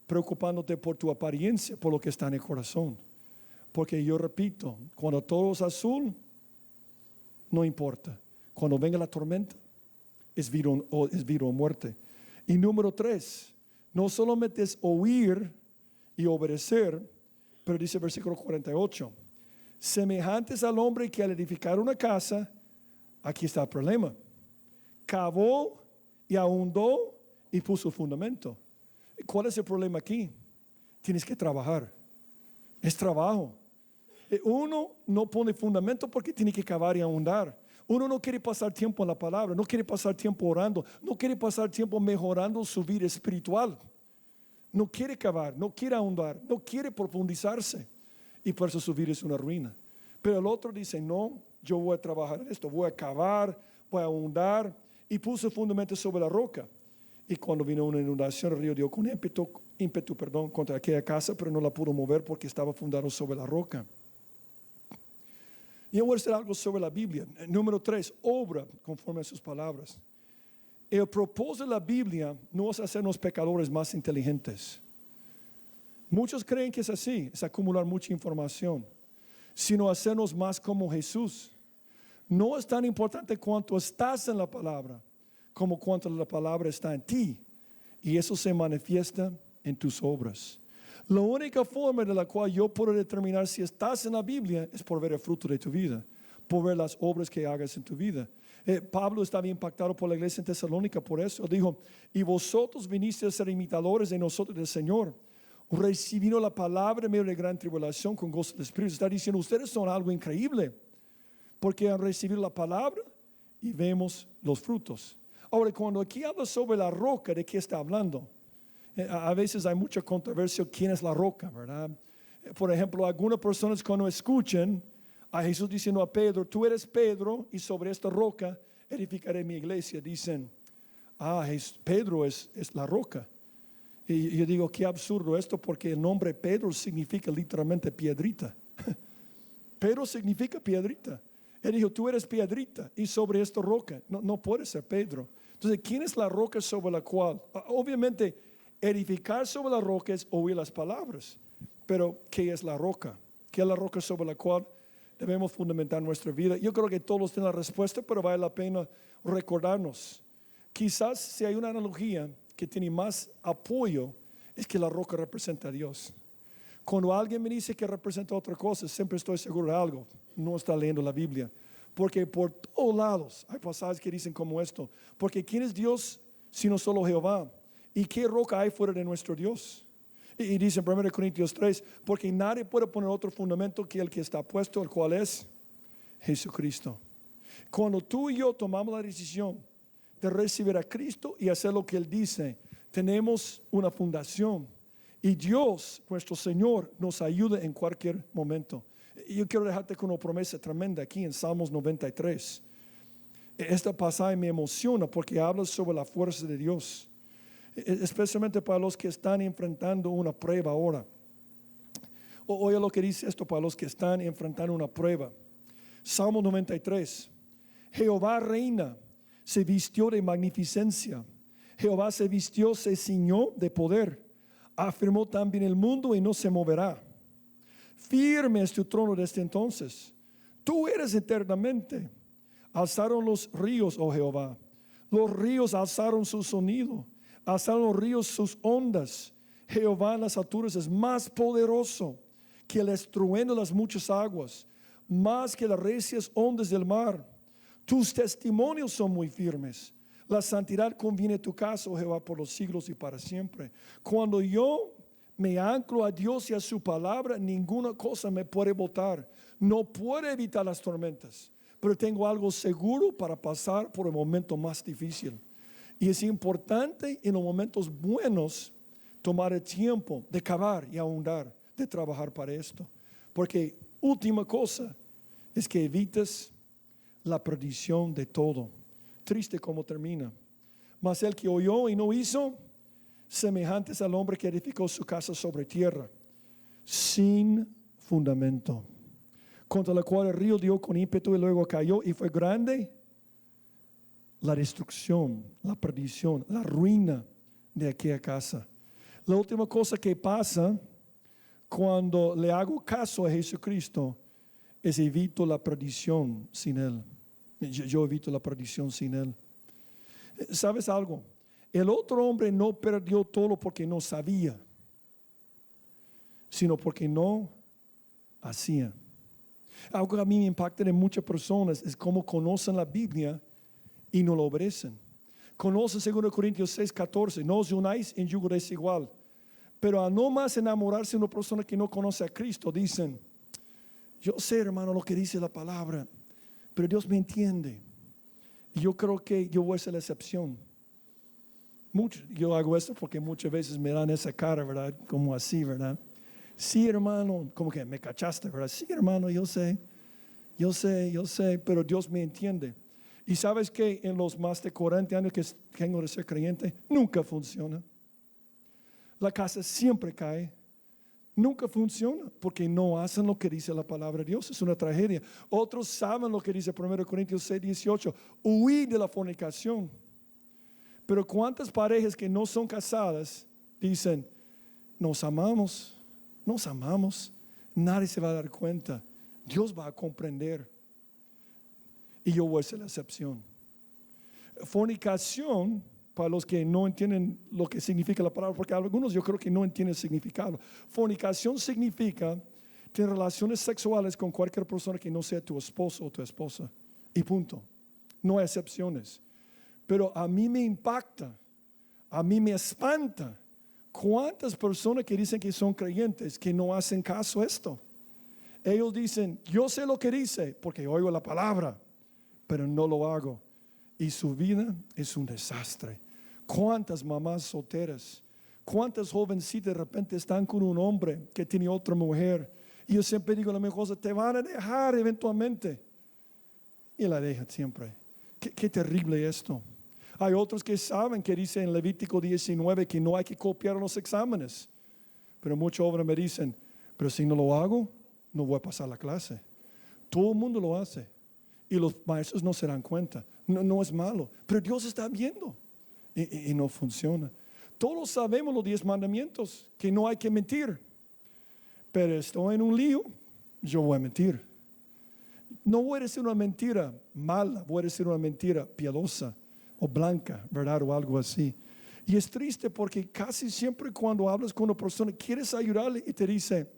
preocupándote por tu apariencia, por lo que está en el corazón. Porque yo repito, cuando todo es azul, no importa. Cuando venga la tormenta, es vida o muerte. Y número 3, no solamente es oír y obedecer, pero dice el versículo 48, semejantes al hombre que al edificar una casa, aquí está el problema, cavó y ahondó y puso el fundamento. ¿Cuál es el problema aquí? Tienes que trabajar. Es trabajo. Uno no pone fundamento porque tiene que cavar y ahondar. Uno no quiere pasar tiempo en la palabra, no quiere pasar tiempo orando, no quiere pasar tiempo mejorando su vida espiritual. No quiere cavar, no quiere ahondar, no quiere profundizarse. Y por eso su vida es una ruina. Pero el otro dice, no, yo voy a trabajar en esto, voy a cavar, voy a ahondar. Y puso el fundamento sobre la roca. Y cuando vino una inundación, el río dio con ímpetu contra aquella casa, pero no la pudo mover porque estaba fundado sobre la roca. Y yo voy a decir algo sobre la Biblia. Número 3, obra conforme a sus palabras. El propósito de la Biblia no es hacernos pecadores más inteligentes. Muchos creen que es así, es acumular mucha información, sino hacernos más como Jesús. No es tan importante cuánto estás en la palabra, como cuánto la palabra está en ti. Y eso se manifiesta en tus obras. La única forma de la cual yo puedo determinar si estás en la Biblia es por ver el fruto de tu vida, por ver las obras que hagas en tu vida. Pablo estaba impactado por la iglesia en Tesalónica por eso. Dijo, y vosotros vinisteis a ser imitadores de nosotros del Señor, recibiendo la palabra en medio de gran tribulación con gozo del Espíritu. Está diciendo, ustedes son algo increíble, porque han recibido la palabra y vemos los frutos. Ahora, cuando aquí habla sobre la roca, ¿de qué está hablando? A veces hay mucha controversia, ¿quién es la roca? ¿Verdad? Por ejemplo, algunas personas cuando escuchan a Jesús diciendo a Pedro, tú eres Pedro y sobre esta roca edificaré mi iglesia, dicen, Pedro es la roca. Y yo digo, qué absurdo esto, porque el nombre Pedro significa literalmente piedrita. Pedro significa piedrita. Él dijo, tú eres piedrita y sobre esta roca. No puede ser Pedro. Entonces, ¿quién es la roca sobre la cual? Obviamente, edificar sobre la roca es oír las palabras. Pero, ¿qué es la roca? ¿Qué es la roca sobre la cual debemos fundamentar nuestra vida? Yo creo que todos tienen la respuesta, pero vale la pena recordarnos. Quizás si hay una analogía que tiene más apoyo, es que la roca representa a Dios. Cuando alguien me dice que representa otra cosa, siempre estoy seguro de algo. No está leyendo la Biblia. Porque por todos lados hay pasajes que dicen como esto. Porque ¿quién es Dios sino solo Jehová? ¿Y qué roca hay fuera de nuestro Dios? Y dice en 1 Corintios 3, porque nadie puede poner otro fundamento que el que está puesto, el cual es Jesucristo. Cuando tú y yo tomamos la decisión de recibir a Cristo y hacer lo que Él dice, tenemos una fundación. Y Dios, nuestro Señor, nos ayuda en cualquier momento. Yo quiero dejarte con una promesa tremenda aquí en Salmos 93. Esta pasaje me emociona porque habla sobre la fuerza de Dios, especialmente para los que están enfrentando una prueba ahora. Oye lo que dice esto para los que están enfrentando una prueba. Salmo 93. Jehová reina, se vistió de magnificencia. Jehová se vistió, se ciñó de poder. Afirmó también el mundo y no se moverá. Firme es tu trono desde entonces. Tú eres eternamente. Alzaron los ríos, oh Jehová. Los ríos alzaron su sonido. Alzaron los ríos sus ondas. Jehová en las alturas es más poderoso que el estruendo de las muchas aguas, más que las recias ondas del mar. Tus testimonios son muy firmes. La santidad conviene a tu casa, oh Jehová, por los siglos y para siempre. Cuando yo me anclo a Dios y a su palabra, ninguna cosa me puede botar. No puedo evitar las tormentas, pero tengo algo seguro para pasar por el momento más difícil. Y es importante en los momentos buenos tomar el tiempo de cavar y ahondar, de trabajar para esto. Porque última cosa es que evites la perdición de todo. Triste como termina. Mas el que oyó y no hizo, semejantes al hombre que edificó su casa sobre tierra, sin fundamento, contra la cual el río dio con ímpetu y luego cayó, y fue grande la destrucción, la perdición, la ruina de aquí a casa. La última cosa que pasa cuando le hago caso a Jesucristo es evito la perdición sin Él. Yo evito la perdición sin Él. ¿Sabes algo? El otro hombre no perdió todo porque no sabía, sino porque no hacía. Algo que a mí me impacta de muchas personas es cómo conocen la Biblia y no lo obedecen. Conocen 2 Corintios 6:14, no os unáis en yugo desigual. Pero a no más enamorarse de una persona que no conoce a Cristo, dicen, yo sé, hermano, lo que dice la palabra, pero Dios me entiende. Y yo creo que yo voy a ser la excepción. Yo hago esto porque muchas veces me dan esa cara, ¿verdad? Como así, ¿verdad? Sí, hermano, como que me cachaste, ¿verdad? Sí, hermano, yo sé, pero Dios me entiende. Y sabes que en los más de 40 años que tengo de ser creyente, nunca funciona. La casa siempre cae. Nunca funciona porque no hacen lo que dice la palabra de Dios. Es una tragedia. Otros saben lo que dice 1 Corintios 6:18. Huir de la fornicación. Pero ¿cuántas parejas que no son casadas dicen, nos amamos, nadie se va a dar cuenta, Dios va a comprender y yo voy a ser la excepción? Fornicación, para los que no entienden lo que significa la palabra, porque algunos yo creo que no entienden el significado. Fornicación significa tener relaciones sexuales con cualquier persona que no sea tu esposo o tu esposa, y punto. No hay excepciones. Pero a mí me impacta, a mí me espanta cuántas personas que dicen que son creyentes que no hacen caso a esto. Ellos dicen, yo sé lo que dice porque oigo la palabra, pero no lo hago. Y su vida es un desastre. Cuántas mamás solteras, cuántas jovencitas de repente están con un hombre que tiene otra mujer. Y yo siempre digo la misma cosa, te van a dejar eventualmente. Y la dejan siempre. Qué terrible esto. Hay otros que saben que dice en Levítico 19 que no hay que copiar los exámenes. Pero muchos jóvenes me dicen, pero si no lo hago, no voy a pasar la clase. Todo el mundo lo hace. Y los maestros no se dan cuenta. No es malo. Pero Dios está viendo. Y no funciona. Todos sabemos los 10 mandamientos, que no hay que mentir. Pero estoy en un lío, yo voy a mentir. No voy a decir una mentira mala, voy a decir una mentira piadosa o blanca, ¿verdad? O algo así. Y es triste porque casi siempre cuando hablas con una persona, quieres ayudarle y te dice,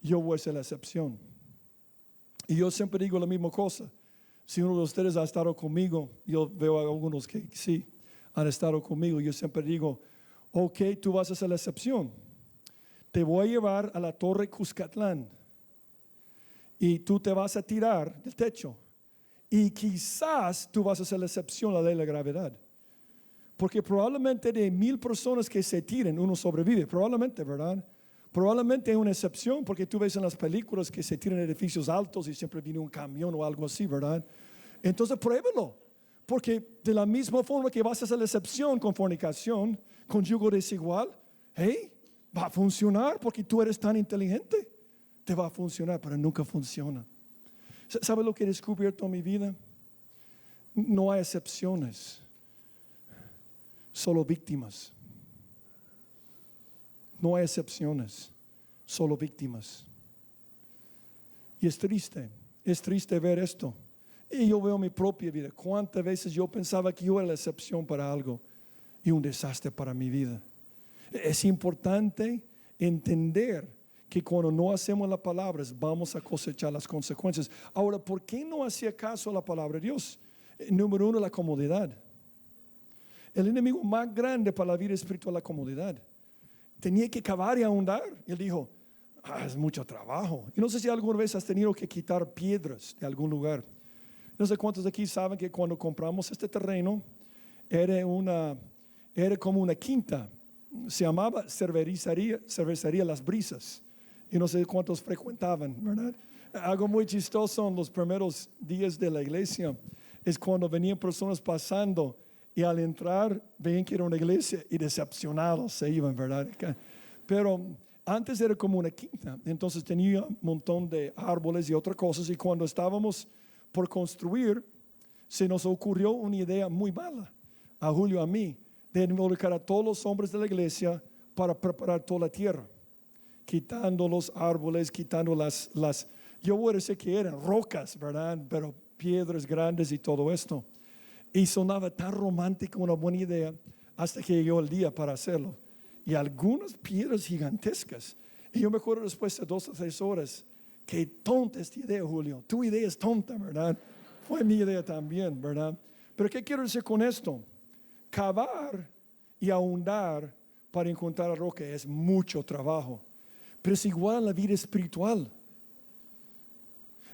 yo voy a ser la excepción. Y yo siempre digo la misma cosa. Si uno de ustedes ha estado conmigo, yo veo a algunos que sí han estado conmigo, yo siempre digo, ok, tú vas a ser la excepción. Te voy a llevar a la Torre Cuscatlán y tú te vas a tirar del techo. Y quizás tú vas a ser la excepción a la ley de la gravedad. Porque probablemente de 1,000 personas que se tiren, uno sobrevive. Probablemente, ¿verdad? Probablemente hay una excepción porque tú ves en las películas que se tiran edificios altos y siempre viene un camión o algo así, ¿verdad? Entonces pruébalo. Porque de la misma forma que vas a hacer la excepción con fornicación, con yugo desigual, hey, va a funcionar porque tú eres tan inteligente. Te va a funcionar, pero nunca funciona. ¿Sabe lo que he descubierto en mi vida? No hay excepciones, solo víctimas. No hay excepciones, solo víctimas. Y es triste ver esto. Y yo veo mi propia vida. Cuántas veces yo pensaba que yo era la excepción para algo y un desastre para mi vida. Es importante entender que cuando no hacemos las palabras vamos a cosechar las consecuencias. Ahora, ¿por qué no hacía caso a la palabra de Dios? Número 1, la comodidad. El enemigo más grande para la vida espiritual es la comodidad. Tenía que cavar y ahondar. Y él dijo, es mucho trabajo. Y no sé si alguna vez has tenido que quitar piedras de algún lugar. No sé cuántos de aquí saben que cuando compramos este terreno era como una quinta. Se llamaba cervecería Las Brisas. Y no sé cuántos frecuentaban, ¿verdad? Algo muy chistoso en los primeros días de la iglesia es cuando venían personas pasando y al entrar veían que era una iglesia y decepcionados se iban, ¿verdad? Pero antes era como una quinta, entonces tenía un montón de árboles y otras cosas, y cuando estábamos por construir se nos ocurrió una idea muy mala a Julio, a mí, de involucrar a todos los hombres de la iglesia para preparar toda la tierra, quitando los árboles, quitando yo voy a decir que eran rocas, ¿verdad? Pero piedras grandes y todo esto. Y sonaba tan romántico, una buena idea, hasta que llegó el día para hacerlo. Y algunas piedras gigantescas. Y yo me acuerdo después de 2 o 3 horas, qué tonta esta idea, Julio. Tu idea es tonta, ¿verdad? Fue mi idea también, ¿verdad? Pero ¿qué quiero decir con esto? Cavar y ahondar para encontrar la roca es mucho trabajo. Pero es igual en la vida espiritual.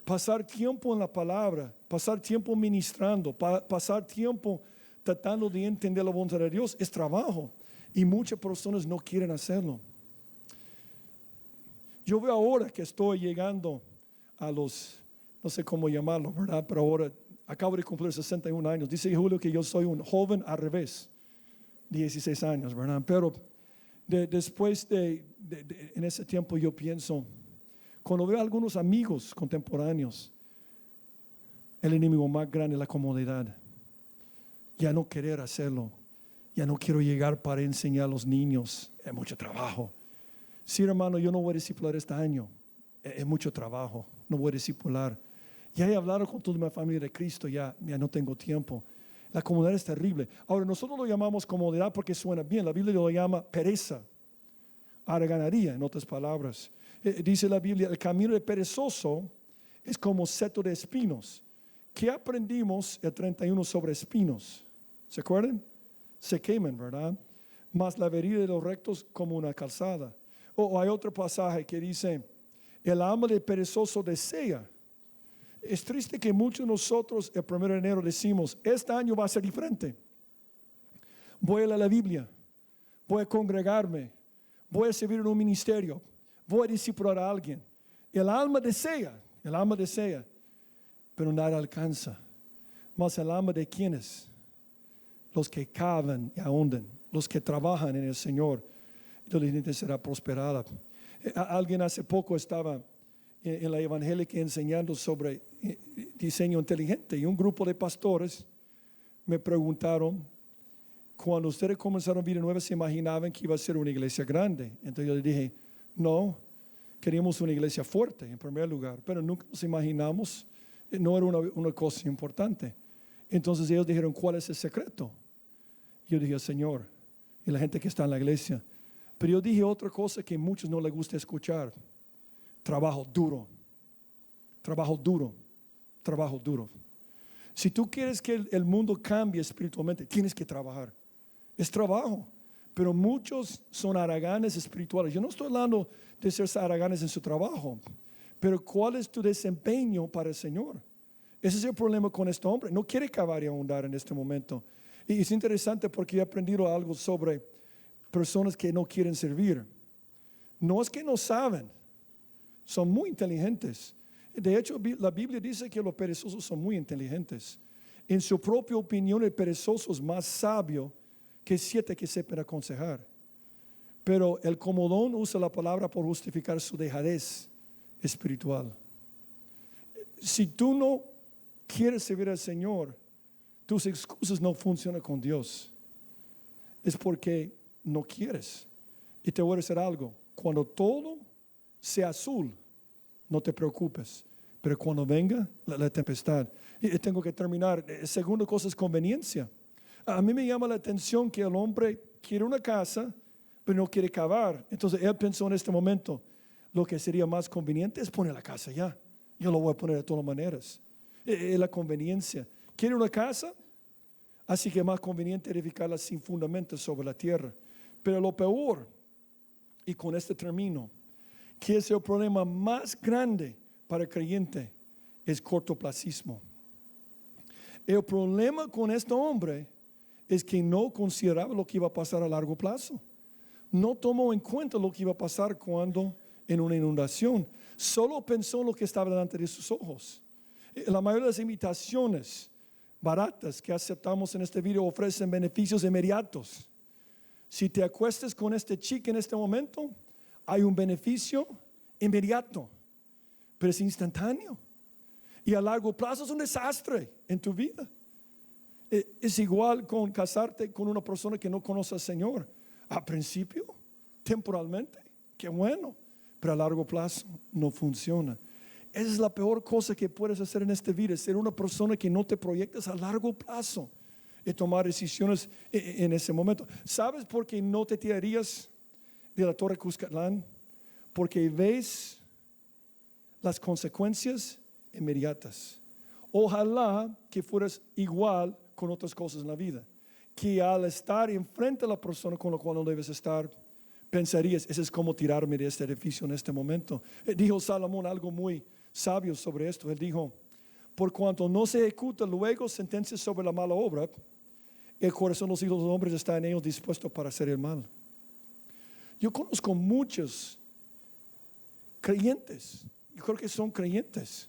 Pasar tiempo en la palabra, pasar tiempo ministrando, pasar tiempo tratando de entender la voluntad de Dios es trabajo. Y muchas personas no quieren hacerlo. Yo veo ahora que estoy llegando a los, no sé cómo llamarlo, ¿verdad? Pero ahora acabo de cumplir 61 años. Dice Julio que yo soy un joven al revés, 16 años, ¿verdad? Pero después en ese tiempo yo pienso, cuando veo a algunos amigos contemporáneos, el enemigo más grande es la comodidad. Ya no querer hacerlo. Ya no quiero llegar para enseñar a los niños. Es mucho trabajo. Sí, hermano, yo no voy a discipular este año. Es mucho trabajo. No voy a discipular. Ya he hablado con toda mi familia de Cristo. Ya no tengo tiempo. La comodidad es terrible. Ahora, nosotros lo llamamos comodidad porque suena bien. La Biblia lo llama pereza. Haraganería, en otras palabras. Dice la Biblia, el camino del perezoso es como seto de espinos. ¿Qué aprendimos el 31 sobre espinos? ¿Se acuerdan? Se queman, ¿verdad? Mas la vereda de los rectos como una calzada. O hay otro pasaje que dice, el alma del perezoso desea. Es triste que muchos de nosotros el 1 de enero decimos, este año va a ser diferente. Voy a leer la Biblia, voy a congregarme, voy a servir en un ministerio, voy a discipular a alguien. El alma desea, pero nada alcanza. Mas el alma de quienes, los que cavan y ahondan, los que trabajan en el Señor, la gente será prosperada. Alguien hace poco estaba en la evangélica enseñando sobre diseño inteligente y un grupo de pastores me preguntaron, cuando ustedes comenzaron vida nueva, ¿se imaginaban que iba a ser una iglesia grande? Entonces yo les dije, no, queríamos una iglesia fuerte en primer lugar, pero nunca nos imaginamos, no era una cosa importante. Entonces ellos dijeron, ¿cuál es el secreto? Yo dije, Señor, y la gente que está en la iglesia. Pero yo dije otra cosa que a muchos no les gusta escuchar. Trabajo duro. Trabajo duro. Trabajo duro. Si tú quieres que el mundo cambie espiritualmente, tienes que trabajar. Es trabajo. Pero muchos son haraganes espirituales. Yo no estoy hablando de ser haraganes en su trabajo. Pero ¿cuál es tu desempeño para el Señor? Ese es el problema con este hombre. No quiere cavar y ahondar en este momento. Y es interesante porque he aprendido algo sobre personas que no quieren servir. No es que no saben, son muy inteligentes. De hecho, la Biblia dice que los perezosos son muy inteligentes. En su propia opinión, el perezoso es más sabio que 7 que sepan aconsejar. Pero el comodón usa la palabra por justificar su dejadez espiritual. Si tú no quieres servir al Señor, tus excusas no funcionan con Dios. Es porque no quieres. Y te voy a decir algo. Cuando todo sea azul, no te preocupes. Pero cuando venga la tempestad, y tengo que terminar. Segunda cosa es conveniencia. A mí me llama la atención que el hombre quiere una casa, pero no quiere cavar. Entonces él pensó en este momento, lo que sería más conveniente es poner la casa ya. Yo lo voy a poner de todas maneras. Es la conveniencia. ¿Quiere una casa? Así que es más conveniente edificarla sin fundamentos sobre la tierra. Pero lo peor, y con este termino, que es el problema más grande para el creyente, es cortoplacismo. El problema con este hombre es que no consideraba lo que iba a pasar a largo plazo. No tomó en cuenta lo que iba a pasar cuando en una inundación. Solo pensó en lo que estaba delante de sus ojos. La mayoría de las invitaciones baratas que aceptamos en este video ofrecen beneficios inmediatos. Si te acuestas con este chico en este momento, hay un beneficio inmediato, pero es instantáneo. Y a largo plazo es un desastre en tu vida. Es igual con casarte con una persona que no conoce al Señor. A principio, temporalmente, qué bueno, pero a largo plazo no funciona. Esa es la peor cosa que puedes hacer en esta vida, ser una persona que no te proyectas a largo plazo y tomar decisiones en ese momento. ¿Sabes por qué no te tirarías de la Torre Cuscatlán? Porque ves las consecuencias inmediatas. Ojalá que fueras igual con otras cosas en la vida, que al estar enfrente de la persona con la cual no debes estar, pensarías, ese es como tirarme de este edificio en este momento. Dijo Salomón algo muy sabio sobre esto. Él dijo, por cuanto no se ejecuta luego sentencia sobre la mala obra, el corazón de los hijos de los hombres está en ellos dispuesto para hacer el mal. Yo conozco muchos creyentes, yo creo que son creyentes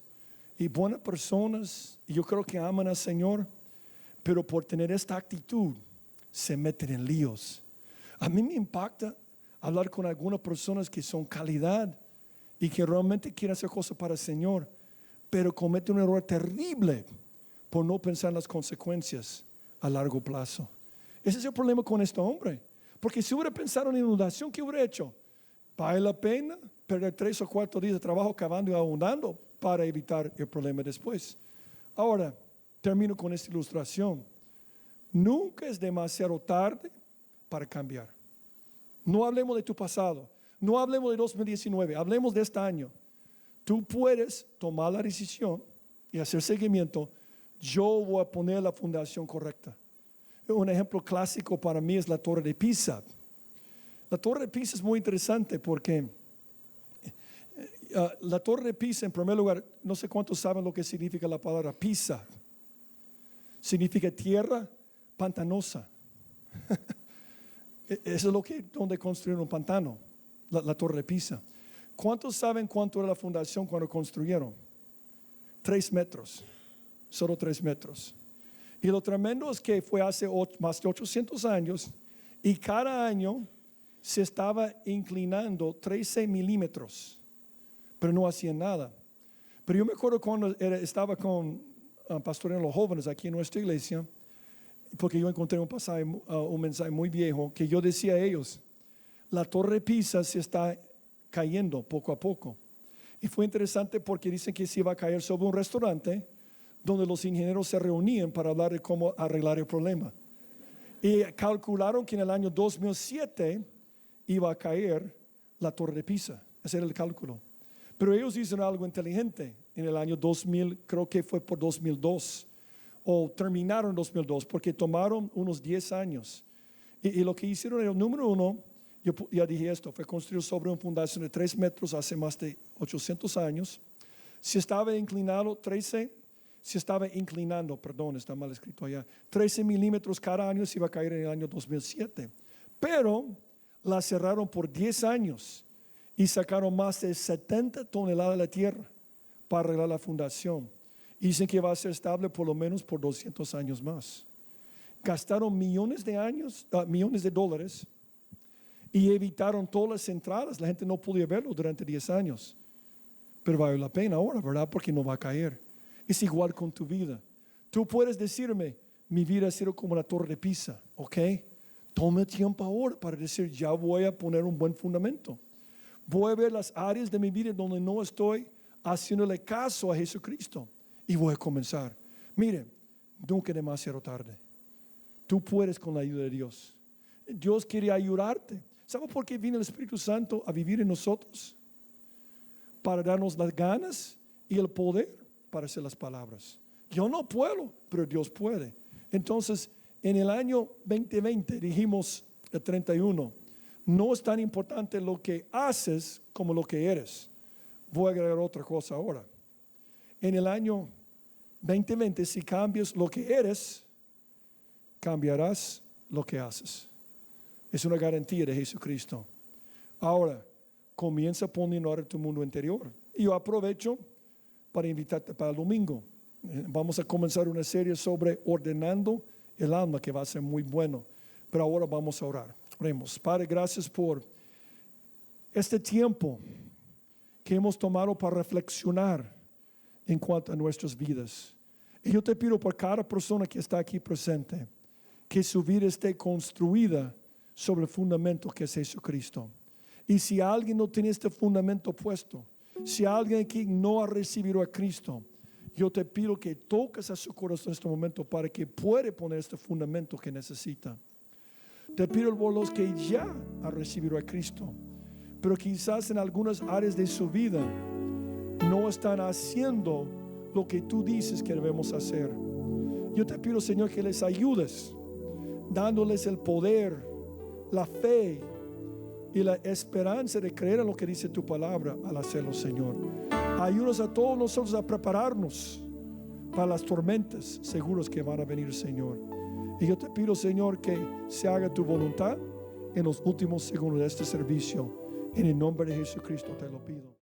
y buenas personas, y yo creo que aman al Señor, pero por tener esta actitud se meten en líos. A mí me impacta hablar con algunas personas que son calidad y que realmente quieren hacer cosas para el Señor, pero cometen un error terrible por no pensar en las consecuencias a largo plazo. Ese es el problema con este hombre, porque si hubiera pensado en inundación, ¿qué hubiera hecho? ¿Vale la pena perder 3 o 4 días de trabajo cavando y ahondando para evitar el problema después? Ahora, termino con esta ilustración. Nunca es demasiado tarde para cambiar. No hablemos de tu pasado, no hablemos de 2019, hablemos de este año. Tú puedes tomar la decisión y hacer seguimiento. Yo voy a poner la fundación correcta. Un ejemplo clásico para mí es la Torre de Pisa. La Torre de Pisa es muy interesante porque la Torre de Pisa, en primer lugar, no sé cuántos saben lo que significa la palabra Pisa. Significa tierra pantanosa. Eso es lo que donde construyeron un pantano, la Torre de Pisa. ¿Cuántos saben cuánto era la fundación cuando construyeron? 3 metros, solo 3 metros. Y lo tremendo es que fue hace más de 800 años y cada año se estaba inclinando 13 milímetros, pero no hacían nada. Pero yo me acuerdo cuando estaba pastoreando a los jóvenes aquí en nuestra iglesia, porque yo encontré un mensaje muy viejo que yo decía a ellos, la Torre de Pisa se está cayendo poco a poco. Y fue interesante porque dicen que se iba a caer sobre un restaurante donde los ingenieros se reunían para hablar de cómo arreglar el problema. Y calcularon que en el año 2007 iba a caer la Torre de Pisa. Ese era el cálculo. Pero ellos hicieron algo inteligente en el año 2000, creo que fue por 2002, o terminaron en 2002, porque tomaron unos 10 años. Y lo que hicieron era, número uno, yo ya dije esto, fue construido sobre una fundación de 3 metros hace más de 800 años. Se estaba inclinando 13 milímetros cada año, se iba a caer en el año 2007. Pero la cerraron por 10 años y sacaron más de 70 toneladas de la tierra para arreglar la fundación. Y dicen que va a ser estable por lo menos por 200 años más. Gastaron millones de dólares y evitaron todas las entradas. La gente no podía verlo durante 10 años. Pero vale la pena ahora, ¿verdad? Porque no va a caer. Es igual con tu vida. Tú puedes decirme, mi vida ha sido como la Torre de Pisa, ¿ok? Tome tiempo ahora para decir, ya voy a poner un buen fundamento. Voy a ver las áreas de mi vida donde no estoy haciéndole caso a Jesucristo y voy a comenzar. Mire, nunca es demasiado tarde. Tú puedes con la ayuda de Dios. Dios quiere ayudarte. ¿Sabes por qué viene el Espíritu Santo a vivir en nosotros? Para darnos las ganas y el poder para hacer las palabras. Yo no puedo, pero Dios puede. Entonces, en el año 2020, dijimos el 31, no es tan importante lo que haces como lo que eres. Voy a agregar otra cosa ahora. En el año 2020, si cambias lo que eres, cambiarás lo que haces. Es una garantía de Jesucristo. Ahora, comienza poniendo ahora tu mundo interior. Y yo aprovecho para invitarte para el domingo. Vamos a comenzar una serie sobre ordenando el alma, que va a ser muy bueno. Pero ahora vamos a orar. Oremos. Padre, gracias por este tiempo que hemos tomado para reflexionar en cuanto a nuestras vidas. Y yo te pido por cada persona que está aquí presente, que su vida esté construida sobre el fundamento que es Jesucristo. Y si alguien no tiene este fundamento puesto, si alguien aquí no ha recibido a Cristo, yo te pido que toques a su corazón en este momento para que pueda poner este fundamento que necesita. Te pido por los que ya han recibido a Cristo, pero quizás en algunas áreas de su vida no están haciendo lo que tú dices que debemos hacer. Yo te pido, Señor, que les ayudes, dándoles el poder, la fe y la esperanza de creer en lo que dice tu palabra al hacerlo, Señor. Ayúdanos a todos nosotros a prepararnos para las tormentas seguros que van a venir, Señor. Y yo te pido, Señor, que se haga tu voluntad en los últimos segundos de este servicio. En el nombre de Jesucristo te lo pido.